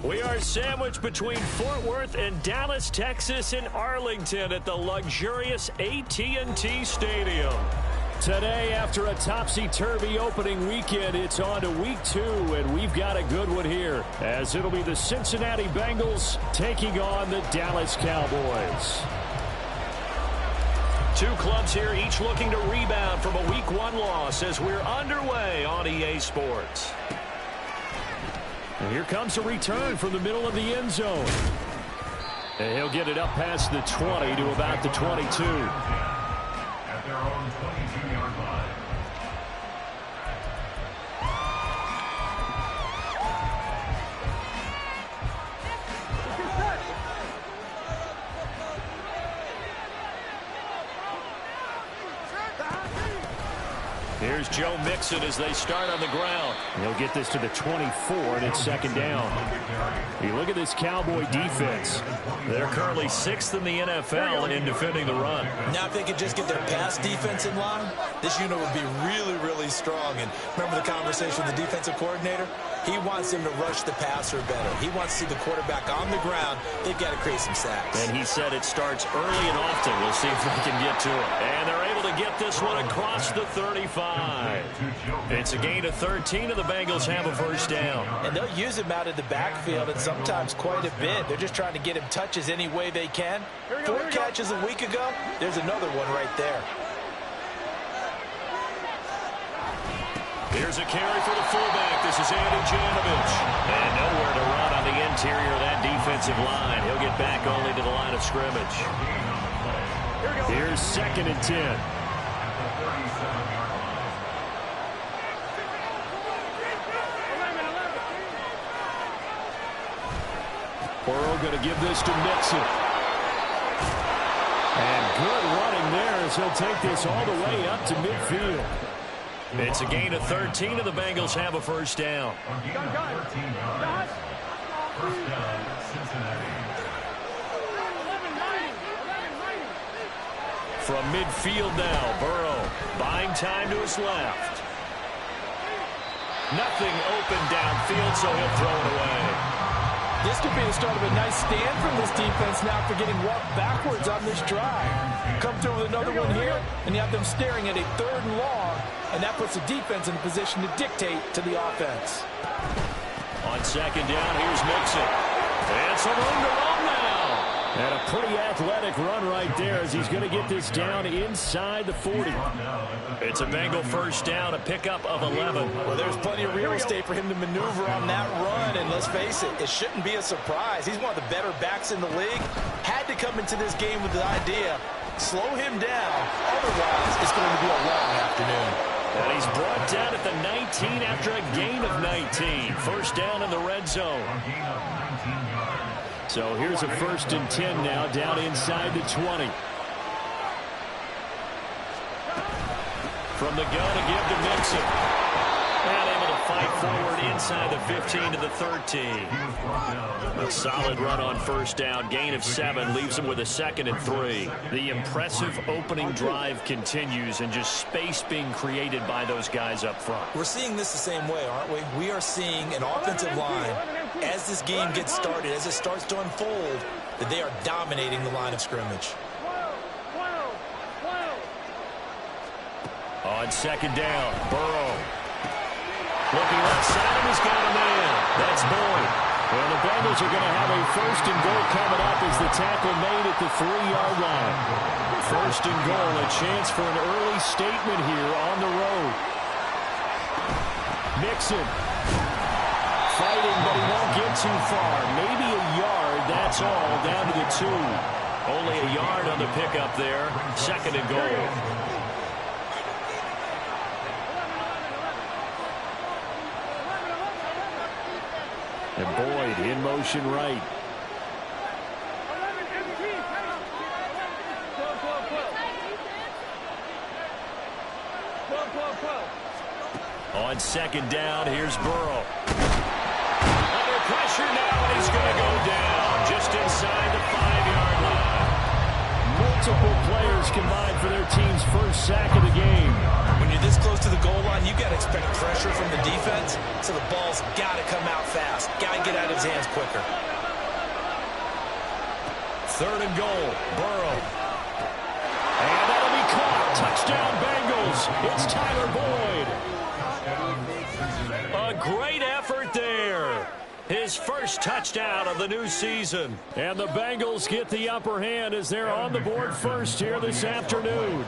We are sandwiched between Fort Worth and Dallas, Texas, and Arlington at the luxurious AT&T Stadium. Today, after a topsy-turvy opening weekend, it's on to week 2, and we've got a good one here, as it'll be the Cincinnati Bengals taking on the Dallas Cowboys. Two clubs here, each looking to rebound from a Week 1 loss as we're underway on EA Sports. And here comes a return from the middle of the end zone. And he'll get it up past the 20 to about the 22. At their own 22-yard line. Here's Joe Mixon as they start on the ground. He'll get this to the 24, and it's second down. You look at this Cowboy defense. They're currently 6th in the NFL in defending the run. Now, if they could just get their pass defense in line, this unit would be really, really strong. And remember the conversation with the defensive coordinator? He wants them to rush the passer better. He wants to see the quarterback on the ground. They've got to create some sacks. And he said it starts early and often. We'll see if they can get to it. And they're able to get this one across the 35. It's a gain of 13, and the Bengals have a first down. And they'll use him out of the backfield, and sometimes quite a bit. They're just trying to get him touches any way they can. 4 catches a week ago. There's another one right there. Here's a carry for the fullback. This is Andy Janovich. And nowhere to run on the interior of that defensive line. He'll get back only to the line of scrimmage. Here's 2nd and 10. Burrow going to give this to Mixon. And good running there as he'll take this all the way up to midfield. It's a gain of 13, and the Bengals have a first down. First down, Cincinnati. From midfield now, Burrow buying time to his left. Nothing open downfield, so he'll throw it away. This could be the start of a nice stand from this defense now after getting walked backwards on this drive. Come through with another one here, and you have them staring at a 3rd and long, and that puts the defense in a position to dictate to the offense. On 2nd down, here's Mixon. And some room to run now. And a pretty athletic run right there as he's going to get this down inside the 40. It's a Bengal first down, a pickup of 11. Well, there's plenty of real estate for him to maneuver on that run, and let's face it, it shouldn't be a surprise. He's one of the better backs in the league. Had to come into this game with the idea, slow him down, otherwise it's going to be a long afternoon. And he's brought down at the 19 after a gain of 19. First down in the red zone. So here's a 1st and 10 now, down inside the 20. From the gun to give to Mixon. And able to fight forward inside the 15 to the 13. A solid run on first down. Gain of 7 leaves him with a 2nd and 3. The impressive opening drive continues, and just space being created by those guys up front. We're seeing this the same way, aren't we? We are seeing an offensive line, as this game gets started, as it starts to unfold, that they are dominating the line of scrimmage. On 2nd down, Burrow. Looking left side, he's got a man. That's Boyd. And the Bengals are going to have a 1st and goal coming up as the tackle made at the 3-yard line. 1st and goal, a chance for an early statement here on the road. Mixon. Fighting, but he won't get too far. Maybe a yard, that's all, down to the 2. Only a yard on the pickup there. 2nd and goal. And Boyd in motion right. On 2nd down, here's Burrow. Under pressure now, and he's going to go down just inside the 5-yard line. Multiple players combined for their team's first sack of the game. When you're this close to the goal line, run, you got to expect pressure from the defense, so the ball's got to come out fast. Got to get out of his hands quicker. 3rd and goal. Burrow. And that'll be caught. Touchdown, Bengals. It's Tyler Boyd. A great effort there. His first touchdown of the new season. And the Bengals get the upper hand as they're on the board first here this afternoon.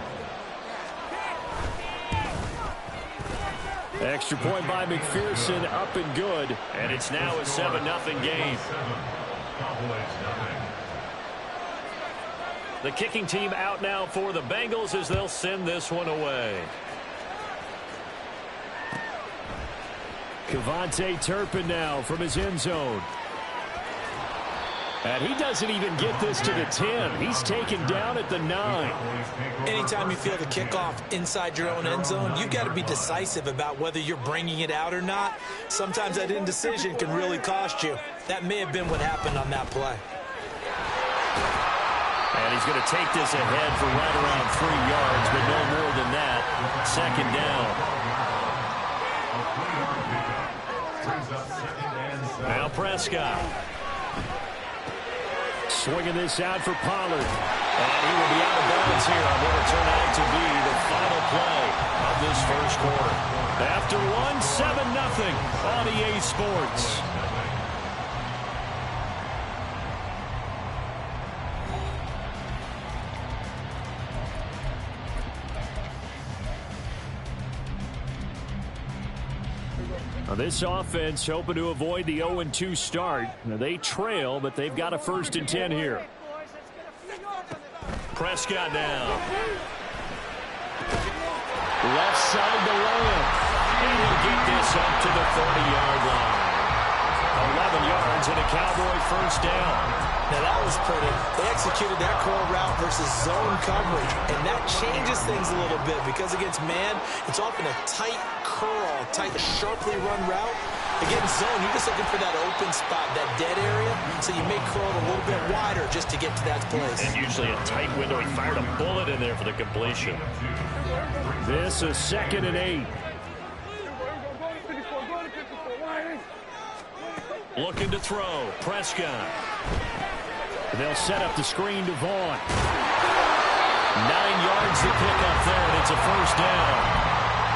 Extra point by McPherson, up and good. And it's now a 7-0 game. The kicking team out now for the Bengals as they'll send this one away. Kevontae Turpin now from his end zone. And he doesn't even get this to the 10. He's taken down at the 9. Anytime you feel the kickoff inside your own end zone, you've got to be decisive about whether you're bringing it out or not. Sometimes that indecision can really cost you. That may have been what happened on that play. And he's going to take this ahead for right around 3 yards, but no more than that. 2nd down. Now Prescott. Swinging this out for Pollard. And he will be out of bounds here on what will turn out to be the final play of this first quarter. After one, 7-0 on EA Sports. Now this offense hoping to avoid the 0-2 start. Now they trail, but they've got a 1st and 10 here. Prescott now. Left side to Lamb. And he'll get this up to the 30-yard line. 11 yards and a Cowboy 1st down. Now that was pretty. They executed that curl route versus zone coverage, and that changes things a little bit because against man, it's often a tight curl, tight, sharply run route. Against zone, you're just looking for that open spot, that dead area, so you may curl it a little bit wider just to get to that place. And usually a tight window. He fired a bullet in there for the completion. This is 2nd and 8. Looking to throw. Prescott. They'll set up the screen to Vaughn. 9 yards to pick up there, and it's a 1st down.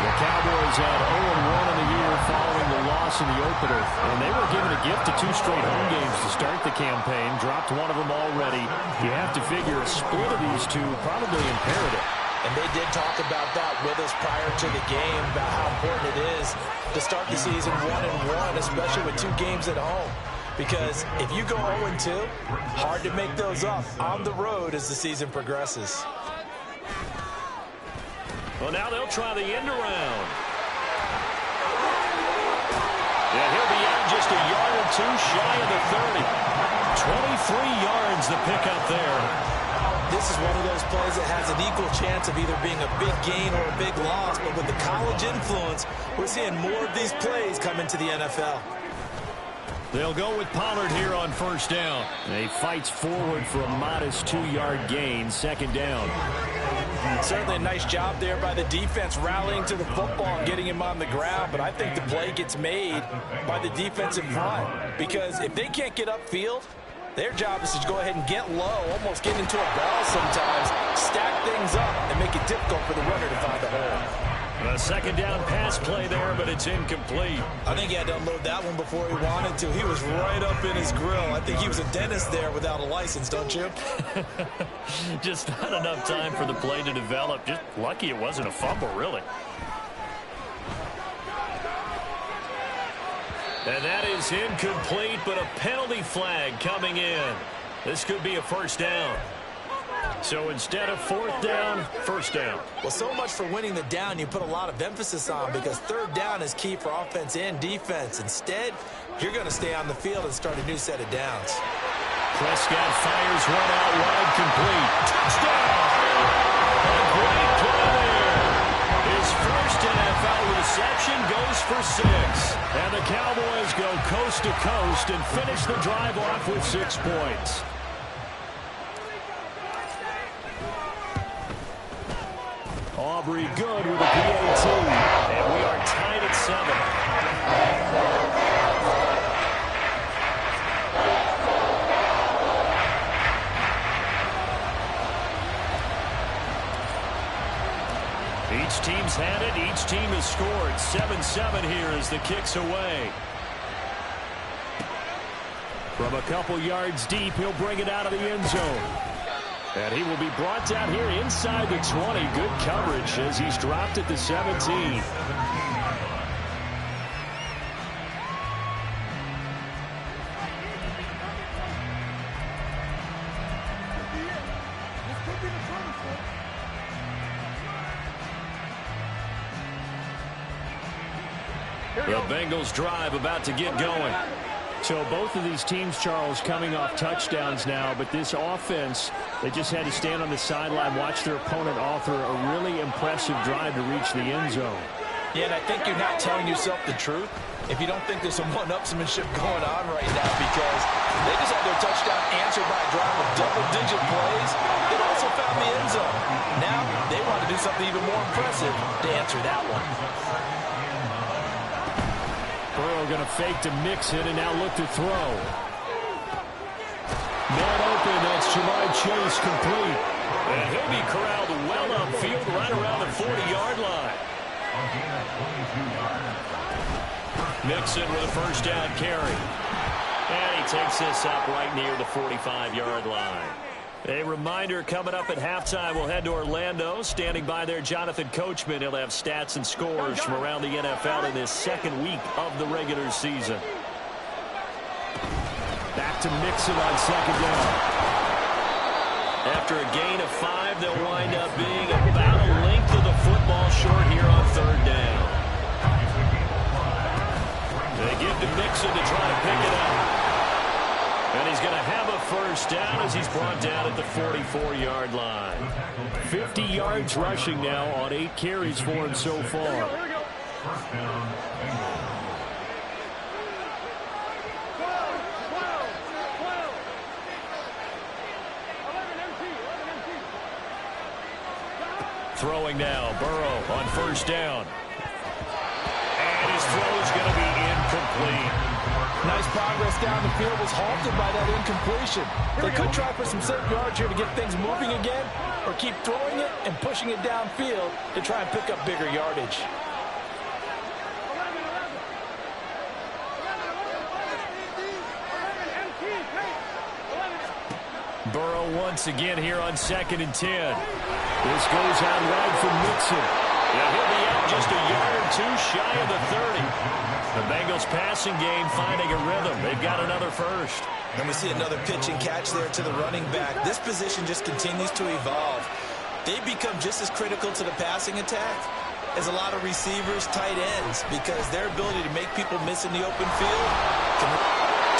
The Cowboys had 0-1 in the year following the loss in the opener. And they were given a gift of 2 straight home games to start the campaign. Dropped one of them already. You have to figure a split of these two probably imperative. And they did talk about that with us prior to the game, about how important it is to start the season 1-1, especially with 2 games at home. Because if you go 0-2, hard to make those up on the road as the season progresses. Well, now they'll try the end around. And he'll be out just a yard or 2 shy of the 30. 23 yards the pickup there. This is one of those plays that has an equal chance of either being a big gain or a big loss. But with the college influence, we're seeing more of these plays come into the NFL. They'll go with Pollard here on 1st down. And he fights forward for a modest 2-yard gain, 2nd down. Certainly a nice job there by the defense rallying to the football and getting him on the ground. But I think the play gets made by the defensive front. Because if they can't get upfield, their job is to go ahead and get low, almost get into a ball sometimes, stack things up, and make it difficult for the runner to find the hole. A 2nd down pass play there, but it's incomplete. I think he had to unload that one before he wanted to. He was right up in his grill. I think he was a dentist there without a license, don't you? Just not enough time for the play to develop. Just lucky it wasn't a fumble, really. And that is incomplete, but a penalty flag coming in. This could be a 1st down. So instead of 4th down, 1st down. Well, so much for winning the down you put a lot of emphasis on, because 3rd down is key for offense and defense. Instead, you're going to stay on the field and start a new set of downs. Prescott fires one out wide, complete. Touchdown! A great play there. His first NFL reception goes for 6. And the Cowboys go coast to coast and finish the drive off with 6 points. Aubrey good with a PAT. And we are teams had it. Each team has scored. 7-7 here as the kick's away. From a couple yards deep, he'll bring it out of the end zone. And he will be brought down here inside the 20. Good coverage as he's dropped at the 17. The Bengals drive about to get going. So both of these teams, Charles, coming off touchdowns now, but this offense, they just had to stand on the sideline, watch their opponent author a really impressive drive to reach the end zone. Yeah, and I think you're not telling yourself the truth if you don't think there's some one-upsmanship going on right now, because they just had their touchdown answered by a drive of double-digit plays. They also found the end zone. Now they want to do something even more impressive to answer that one. Burrow going to fake to Mixon and now look to throw. Man open, that's Jamar Chase complete. And he'll be corralled well upfield right around the 40-yard line. Mixon with a first down carry. And he takes this up right near the 45-yard line. A reminder coming up at halftime, we'll head to Orlando. Standing by there, Jonathan Coachman. He'll have stats and scores from around the NFL in this second week of the regular season. Back to Mixon on second down. After a gain of 5, they'll wind up being about a length of the football short here on third down. They give to Mixon to try to pick it up. And he's going to have a first down as he's brought down at the 44-yard line. 50 yards rushing now on 8 carries for him so far. First down, Bengals. Throwing now, Burrow on first down. And his throw is going to be incomplete. Nice progress down the field, was halted by that incompletion. They could try for some safe yards here to get things moving again, or keep throwing it and pushing it downfield to try and pick up bigger yardage. Burrow once again here on 2nd and 10. This goes out right for Mixon. Yeah, he'll be out just a yard or two shy of the 30. The Bengals passing game finding a rhythm. They've got another first. And we see another pitch and catch there to the running back. This position just continues to evolve. They become just as critical to the passing attack as a lot of receivers, tight ends, because their ability to make people miss in the open field.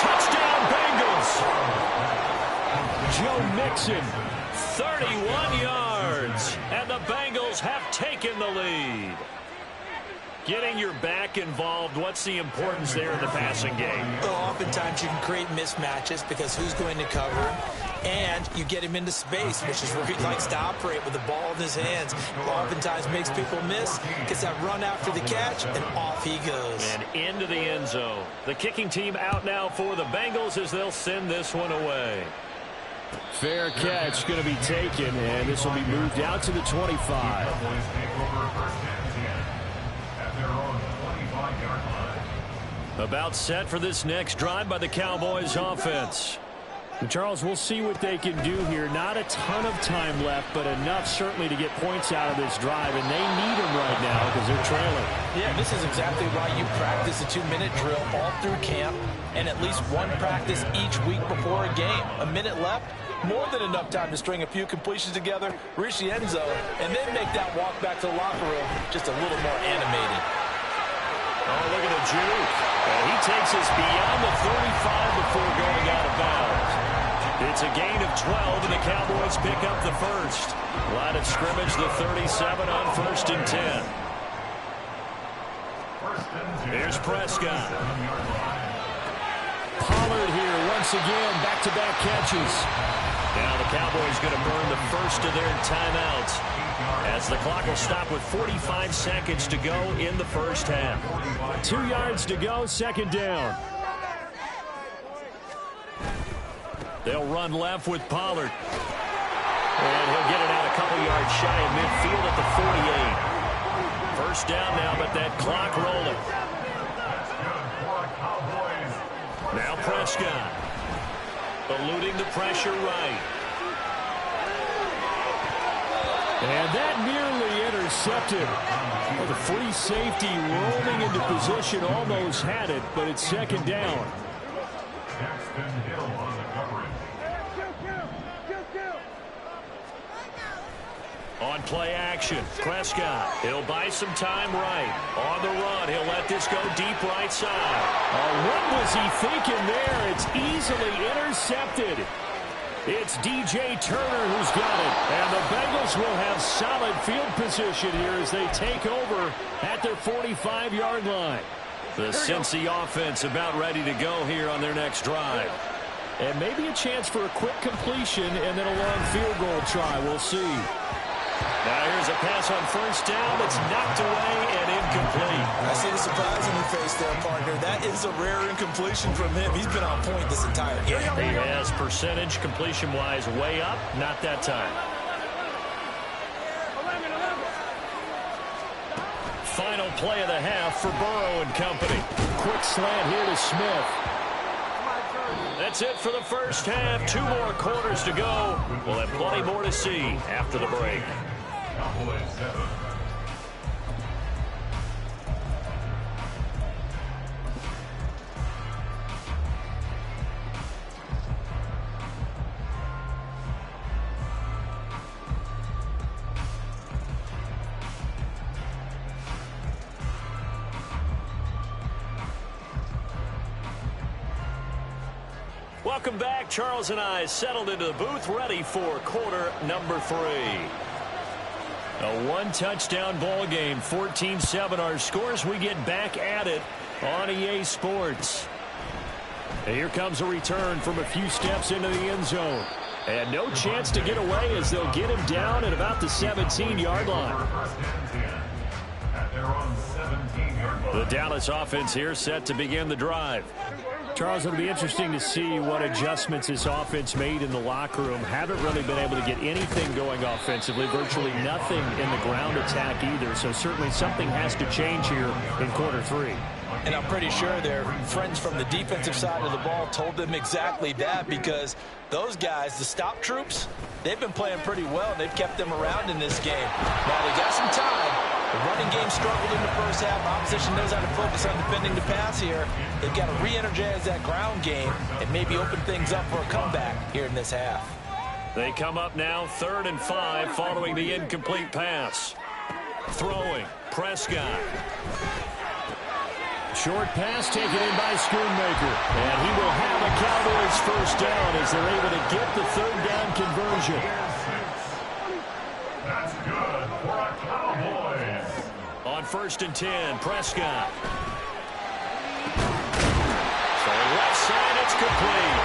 Touchdown, Bengals! Joe Mixon, 31 yards, and the Bengals have taken the lead. Getting your back involved, what's the importance there in the passing game? Well, oftentimes you can create mismatches because who's going to cover him, and you get him into space, which is where he likes to operate with the ball in his hands. Oftentimes makes people miss, gets that run after the catch, and off he goes. And into the end zone. The kicking team out now for the Bengals as they'll send this one away. Fair catch going to be taken, and this will be moved out to the 25. About set for this next drive by the Cowboys offense. And Charles, we'll see what they can do here. Not a ton of time left, but enough certainly to get points out of this drive, and they need them right now because they're trailing. Yeah, this is exactly why you practice a 2-minute drill all through camp and at least one practice each week before a game. A minute left, more than enough time to string a few completions together, reach the end zone, and then make that walk back to the locker room just a little more animated. Oh, look at the juke. And he takes us beyond the 35 before going out of bounds. It's a gain of 12, and the Cowboys pick up the first. Line of scrimmage, the 37 on 1st and 10. Here's Prescott. Pollard here once again, back-to-back catches. Now the Cowboys going to burn the first of their timeouts as the clock will stop with 45 seconds to go in the first half. 2 yards to go, second down. They'll run left with Pollard. And he'll get it out a couple yards shy of midfield at the 48. first down now, but that clock rolling. Now Prescott. Eluding the pressure right. And that nearly intercepted. Well, the free safety rolling into position almost had it, but it's second down. On play action, Prescott. He'll buy some time right. On the run, he'll let this go deep right side. What was he thinking there? It's easily intercepted. It's DJ Turner who's got it. And the Bengals will have solid field position here as they take over at their 45-yard line. The Cincy offense about ready to go here on their next drive. And maybe a chance for a quick completion and then a long field goal try. We'll see. Now here's a pass on first down that's knocked away and incomplete. I see the surprise in your face there, partner. That is a rare incompletion from him. He's been on point this entire game. He has percentage completion-wise way up, not that time. Final play of the half for Burrow and company. Quick slant here to Smith. That's it for the first half. 2 more quarters to go. We'll have plenty more to see after the break. Welcome back. Charles and I settled into the booth, ready for quarter number 3. A one-touchdown ball game, 14-7 our scores. We get back at it on EA Sports. And here comes a return from a few steps into the end zone. And no chance to get away as they'll get him down at about the 17-yard line. The Dallas offense here set to begin the drive. Charles, it'll be interesting to see what adjustments this offense made in the locker room. Haven't really been able to get anything going offensively, virtually nothing in the ground attack either. So certainly something has to change here in quarter 3. And I'm pretty sure their friends from the defensive side of the ball told them exactly that, because those guys, the stop troops, they've been playing pretty well, and they've kept them around in this game. Now they got some time. The running game struggled in the first half. Opposition knows how to focus on defending the pass here. They've got to re-energize that ground game and maybe open things up for a comeback here in this half. They come up now 3rd and 5 following the incomplete pass. Throwing, Prescott. Short pass taken in by Schoonmaker. And he will have a Cowboys first down as they're able to get the 3rd down conversion. That's good for a Cowboys. On 1st and 10, Prescott. So left side, it's complete.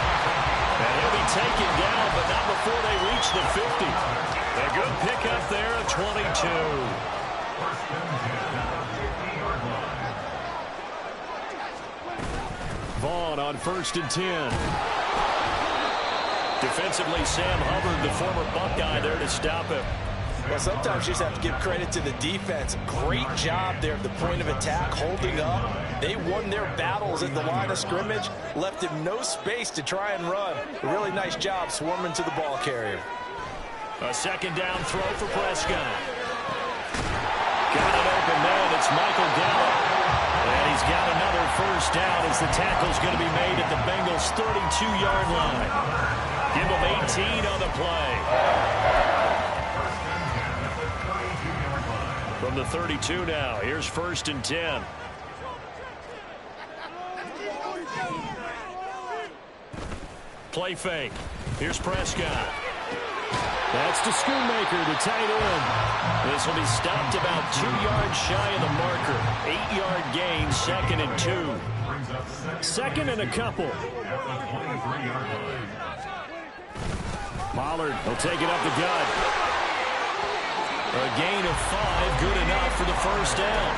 And he'll be taken down, but not before they reach the 50. A good pickup there at 22. Vaughn on 1st and 10. Defensively, Sam Hubbard, the former Buckeye, there to stop him. Well, sometimes you just have to give credit to the defense. Great job there at the point of attack, holding up. They won their battles at the line of scrimmage, left him no space to try and run. A really nice job swarming to the ball carrier. A 2nd down throw for Prescott. Got an open man. It's Michael Gallup. And he's got another first down as the tackle's going to be made at the Bengals' 32-yard line. Give him 18 on the play. From the 32 now, here's 1st and 10. Play fake. Here's Prescott. That's to Schoonmaker, the tight end. This will be stopped about 2 yards shy of the marker. 8-yard gain, 2nd and 2. 2nd and a couple. Pollard will take it up the gut. A gain of 5, good enough for the first down.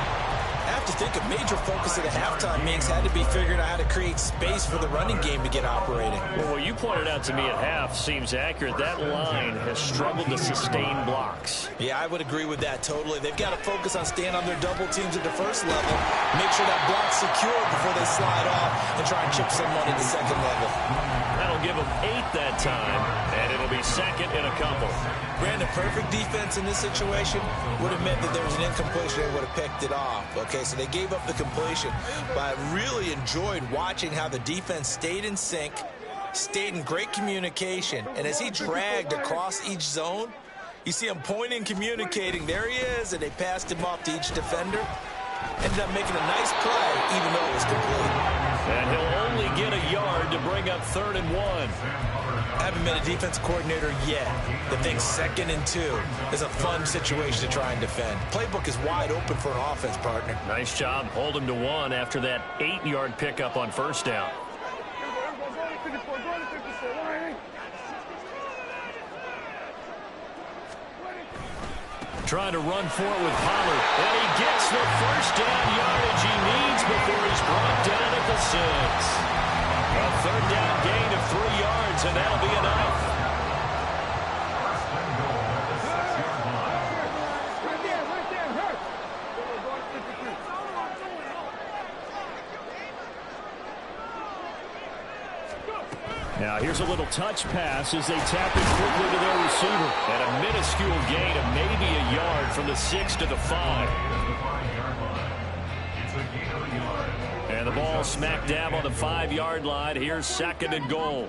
have to think a major focus of the halftime meetings had to be figuring out how to create space for the running game to get operating. Well, what you pointed out to me at half seems accurate. That line has struggled to sustain blocks. Yeah, I would agree with that totally. They've got to focus on staying on their double teams at the first level, make sure that block's secure before they slide off and try and chip someone at the second level. That'll give them 8 that time, and it'll be second in a couple. Brandon, perfect defense in this situation would have meant that there was an incompletion. They would have picked it off. Okay, so they gave up the completion. But I really enjoyed watching how the defense stayed in sync, stayed in great communication. And as he dragged across each zone, you see him pointing, communicating. There he is, and they passed him off to each defender. Ended up making a nice play, even though it was complete. And he'll only get a yard to bring up 3rd and 1. I haven't been a defense coordinator yet that thinks 2nd and 2 is a fun situation to try and defend. Playbook is wide open for an offense, partner. Nice job. Hold him to 1 after that 8-yard pickup on 1st down. Trying to run for it with Pollard. And he gets the 1st down yardage he needs before he's brought down at the 6. A 3rd down gain of 3 yards, and that'll be enough. Now here's a little touch pass as they tap it quickly to their receiver. And a minuscule gain of maybe a yard from the 6 to the 5. And the ball smack dab on the 5-yard line. Here's 2nd and goal.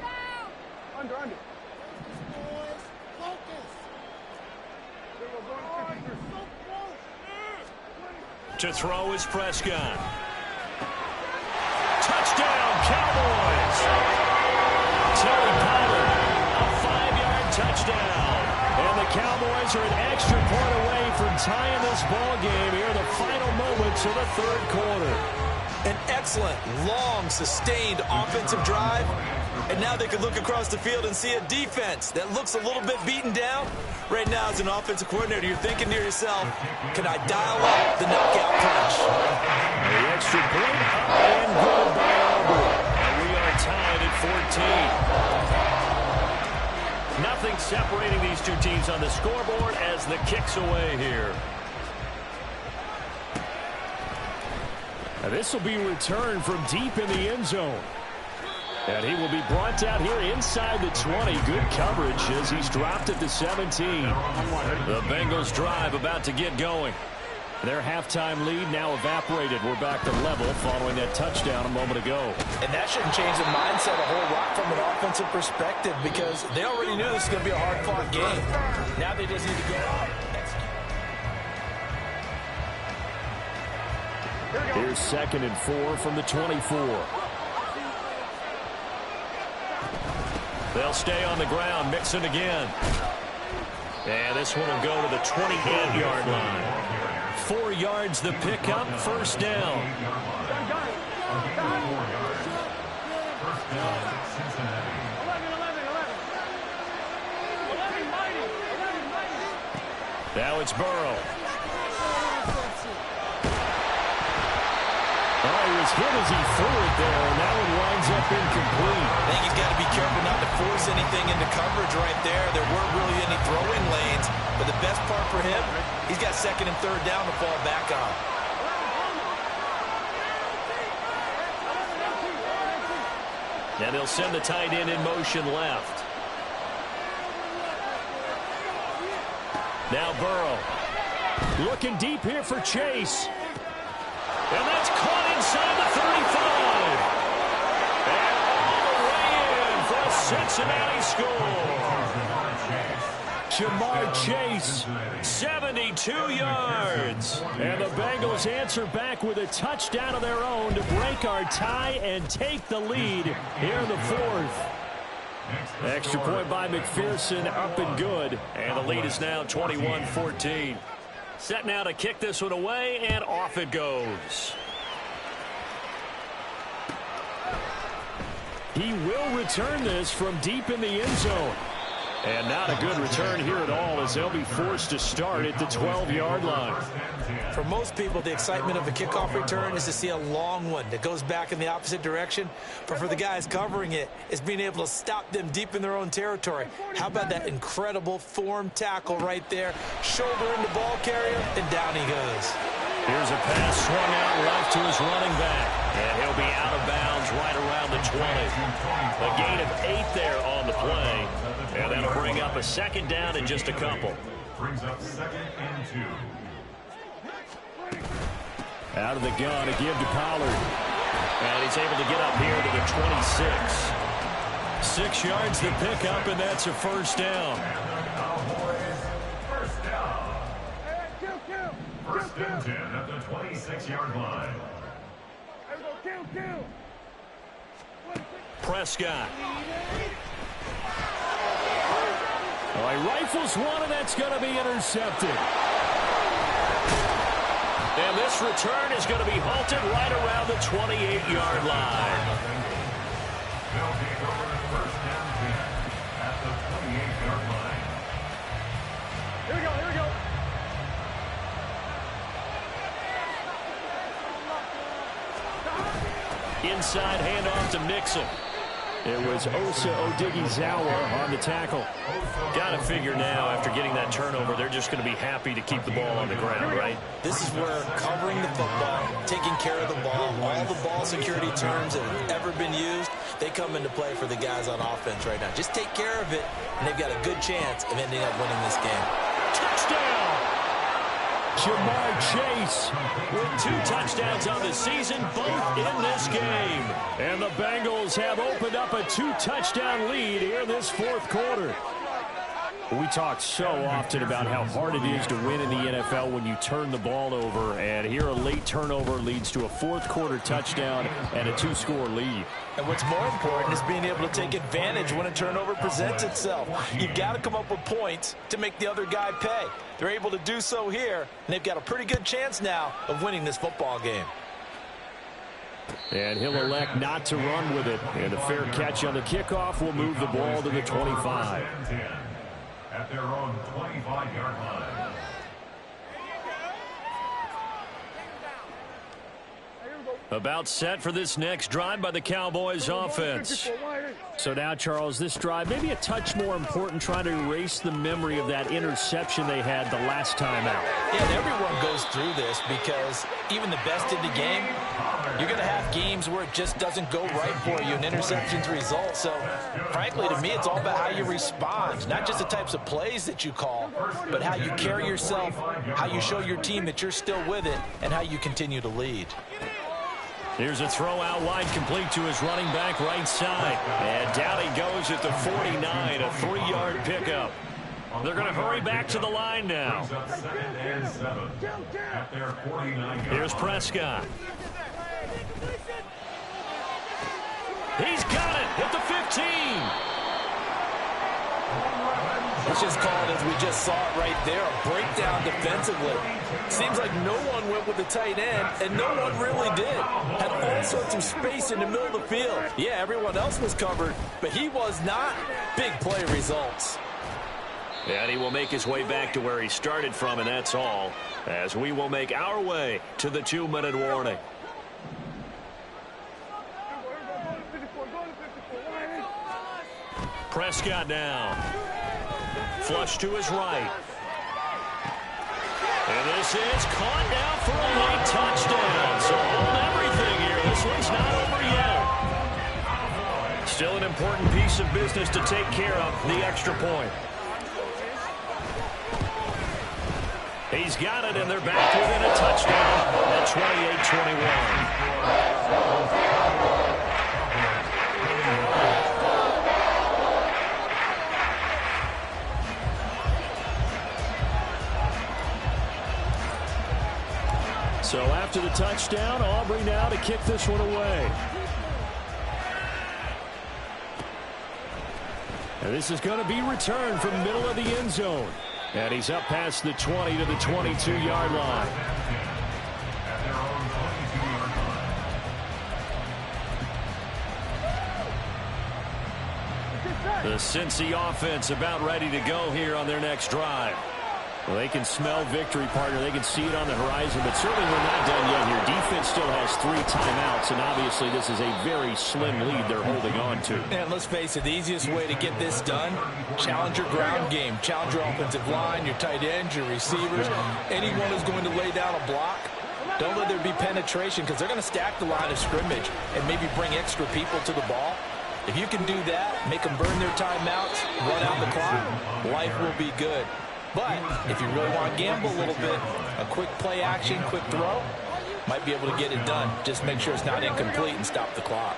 To throw is Prescott. Touchdown, Cowboys! Terry Pollard, a 5-yard touchdown. And the Cowboys are an extra point away from tying this ball game here in the final moments of the 3rd quarter. An excellent, long, sustained offensive drive. And now they can look across the field and see a defense that looks a little bit beaten down. Right now, as an offensive coordinator, you're thinking to yourself, can I dial up the knockout punch? The extra point up and good by Auburn. And we are tied at 14. Nothing separating these two teams on the scoreboard as the kick's away here. And this will be returned from deep in the end zone. And he will be brought down here inside the 20. Good coverage as he's dropped at the 17. The Bengals drive about to get going. Their halftime lead now evaporated. We're back to level following that touchdown a moment ago. And that shouldn't change the mindset a whole lot from an offensive perspective because they already knew this was going to be a hard-fought game. Now they just need to go out. Here's 2nd and 4 from the 24. They'll stay on the ground, Mixon again. And this one will go to the 28-yard line. 4 yards the pickup, 1st down. Now it's Burrow. Oh, he was hit as he threw it there, and that one winds up incomplete. I think he's got to be careful not to force anything into coverage right there. There weren't really any throwing lanes, but the best part for him, he's got 2nd and 3rd down to fall back on. And they'll send the tight end in motion left. Now Burrow. Looking deep here for Chase. And that's caught inside the 35. And all the way in for a Cincinnati score. Jamar Chase, 72 yards. And the Bengals answer back with a touchdown of their own to break our tie and take the lead here in the 4th. Extra point by McPherson, up and good. And the lead is now 21-14. Set now to kick this one away, and off it goes. He will return this from deep in the end zone. And not a good return here at all, as they'll be forced to start at the 12-yard line. For most people, the excitement of a kickoff return is to see a long one that goes back in the opposite direction. But for the guys covering it, it's being able to stop them deep in their own territory. How about that incredible form tackle right there? Shoulder in the ball carrier, and down he goes. Here's a pass swung out left to his running back. And he'll be out of bounds right around the 20. A gain of 8 there on the play. And that'll bring up a second down in just a couple. Brings up 2nd and 2. Out of the gun, a give to Pollard. And he's able to get up here to the 26. 6 yards to pick up, and that's a first down. First down. First and 10 at the 26-yard line. Prescott. Oh, he rifles one, and that's going to be intercepted. And this return is going to be halted right around the 28-yard line. They'll take over the first down 10 at the 28-yard line. Here we go, here we go. Inside handoff to Mixon. It was Osa Odighizuwa on the tackle. Got to figure now, after getting that turnover, they're just going to be happy to keep the ball on the ground, right? This is where covering the football, taking care of the ball, all the ball security terms that have ever been used, they come into play for the guys on offense right now. Just take care of it, and they've got a good chance of ending up winning this game. Touchdown! Jamar Chase with 2 touchdowns on the season, both in this game. And the Bengals have opened up a 2-touchdown lead here in this 4th quarter. We talk so often about how hard it is to win in the NFL when you turn the ball over, and here a late turnover leads to a 4th quarter touchdown and a 2-score lead. And what's more important is being able to take advantage when a turnover presents itself. You've got to come up with points to make the other guy pay. They're able to do so here, and they've got a pretty good chance now of winning this football game. And he'll elect not to run with it, and a fair catch on the kickoff will move the ball to the 25. At their own 25-yard line. About set for this next drive by the Cowboys offense. So now, Charles, this drive maybe a touch more important, trying to erase the memory of that interception they had the last time out. Yeah, and everyone goes through this because even the best in the game, you're going to have games where it just doesn't go right for you, and interceptions result. So, frankly, to me, it's all about how you respond, not just the types of plays that you call, but how you carry yourself, how you show your team that you're still with it, and how you continue to lead. Here's a throw out wide, complete to his running back right side. And down he goes at the 49, a 3-yard pickup. They're going to hurry back to the line now. Here's Prescott. He's got it at the 15. It's just called, as we just saw it right there, a breakdown defensively. Seems like no one went with the tight end, and no one really did. Had all sorts of space in the middle of the field. Yeah, everyone else was covered, but he was not. Big play results. And he will make his way back to where he started from, and that's all, as we will make our way to the 2-minute warning. Prescott now. Flush to his right. And this is caught now for a late touchdown. So hold everything here. This one's not over yet. Still an important piece of business to take care of, the extra point. He's got it, and they're back within a touchdown at 28-21. So after the touchdown, Aubrey now to kick this one away. And this is going to be returned from the middle of the end zone. And he's up past the 20 to the 22-yard line. The Cincy offense about ready to go here on their next drive. Well, they can smell victory, partner. They can see it on the horizon, but certainly we're not done yet here. Defense still has 3 timeouts, and obviously this is a very slim lead they're holding on to. And let's face it, the easiest way to get this done, challenge your ground game. Challenge your offensive line, your tight ends, your receivers. Anyone who's going to lay down a block, don't let there be penetration because they're going to stack the line of scrimmage and maybe bring extra people to the ball. If you can do that, make them burn their timeouts, run out the clock, life will be good. But if you really want to gamble a little bit, a quick play action, quick throw, might be able to get it done. Just make sure it's not incomplete and stop the clock.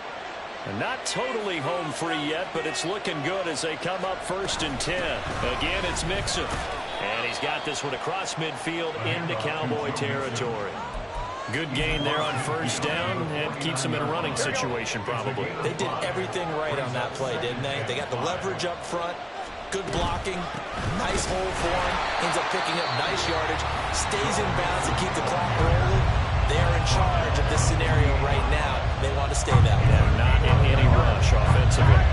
And not totally home free yet, but it's looking good as they come up 1st and 10. Again, it's Mixon. And he's got this one across midfield into Cowboy territory. Good gain there on 1st down, and keeps him in a running situation probably. They did everything right on that play, didn't they? They got the leverage up front. Good blocking, nice hole for him, ends up picking up nice yardage, stays in bounds to keep the clock rolling. They're in charge of this scenario right now. They want to stay that way. And not in any rush offensively.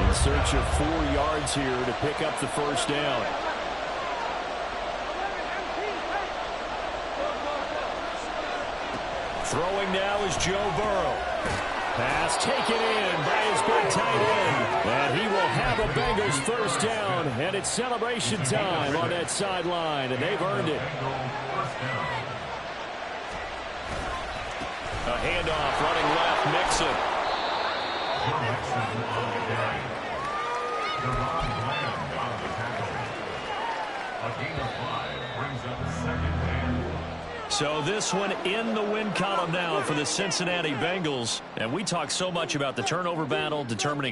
In search of 4 yards here to pick up the 1st down. Throwing now is Joe Burrow. Pass taken in by his big tight end. And he will have a Bengals 1st down. And it's celebration time on that sideline. And they've earned it. A handoff running left. Mixon. So this one in the win column now for the Cincinnati Bengals. And we talk so much about the turnover battle, determining who